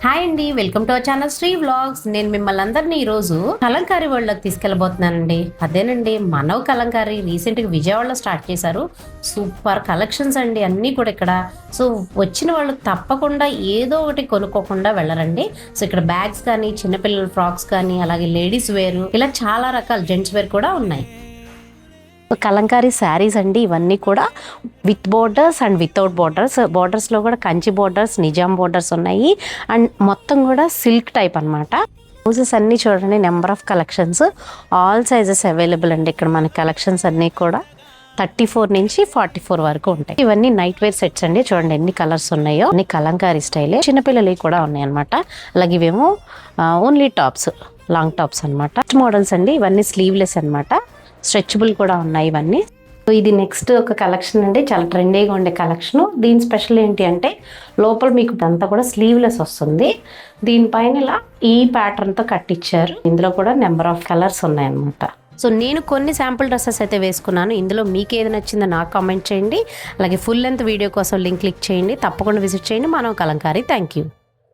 Hi అండి, welcome to our channel Sri vlogs. నేను మిమ్మల్ని అందరినీ ఈ రోజు కలంకారీ వరల్డ్ లోకి తీసుకెళ్లబోతున్నానండి. అదేనండి, మనవ్ కలంకారీ రీసెంట్ గా విజయవాడలో స్టార్ట్ చేశారు. సూపర్ కలెక్షన్స్ అండి అన్ని కూడా ఇక్కడ. సో వచ్చిన వాళ్ళు తప్పకుండా ఏదో ఒకటి కొనుక్కోకుండా వెళ్ళరండి. సో ఇక్కడ బ్యాగ్స్ కానీ, చిన్నపిల్లల ఫ్రాక్స్ కానీ, అలాగే లేడీస్ వేర్, ఇలా చాలా రకాల జెంట్స్ వేర్ కూడా ఉన్నాయి. కలంకారీ శారీస్ అండి ఇవన్నీ కూడా with borders and without borders. బోర్డర్స్లో కూడా కంచి బోర్డర్స్, నిజాం బోర్డర్స్ ఉన్నాయి. అండ్ మొత్తం కూడా సిల్క్ టైప్ అనమాట. బ్లౌజెస్ అన్నీ చూడండి, number of collections, all sizes available అండి. ఇక్కడ మన కలెక్షన్స్ అన్నీ కూడా 34 నుంచి 44 వరకు ఉంటాయి. ఇవన్నీ నైట్ వేర్ సెట్స్ అండి. చూడండి ఎన్ని కలర్స్ ఉన్నాయో. అన్ని కలంకారీ స్టైలే. చిన్నపిల్లలవి కూడా ఉన్నాయి అనమాట. అలాగే ఇవేమో ఓన్లీ టాప్స్, లాంగ్ టాప్స్ అనమాట. మోడల్స్ అండి ఇవన్నీ స్లీవ్లెస్ అనమాట. స్ట్రెచబుల్ కూడా ఉన్నాయి ఇవన్నీ. సో ఇది నెక్స్ట్ ఒక కలెక్షన్ అండి, చాలా ట్రెండీగా ఉండే కలెక్షన్. దీని స్పెషల్ ఏంటి అంటే లోపల మీకు అంతా కూడా స్లీవ్లెస్ వస్తుంది. దీనిపైన ఇలా ఈ ప్యాటర్న్తో కట్టించారు. ఇందులో కూడా నెంబర్ ఆఫ్ కలర్స్ ఉన్నాయన్నమాట. సో నేను కొన్ని శాంపుల్ డ్రెస్సెస్ అయితే వేసుకున్నాను. ఇందులో మీకు ఏది నచ్చిందో నాకు కామెంట్ చేయండి. అలాగే ఫుల్ లెంత్ వీడియో కోసం లింక్ క్లిక్ చేయండి. తప్పకుండా విజిట్ చేయండి మనవ్ కలంకారీ. Thank you.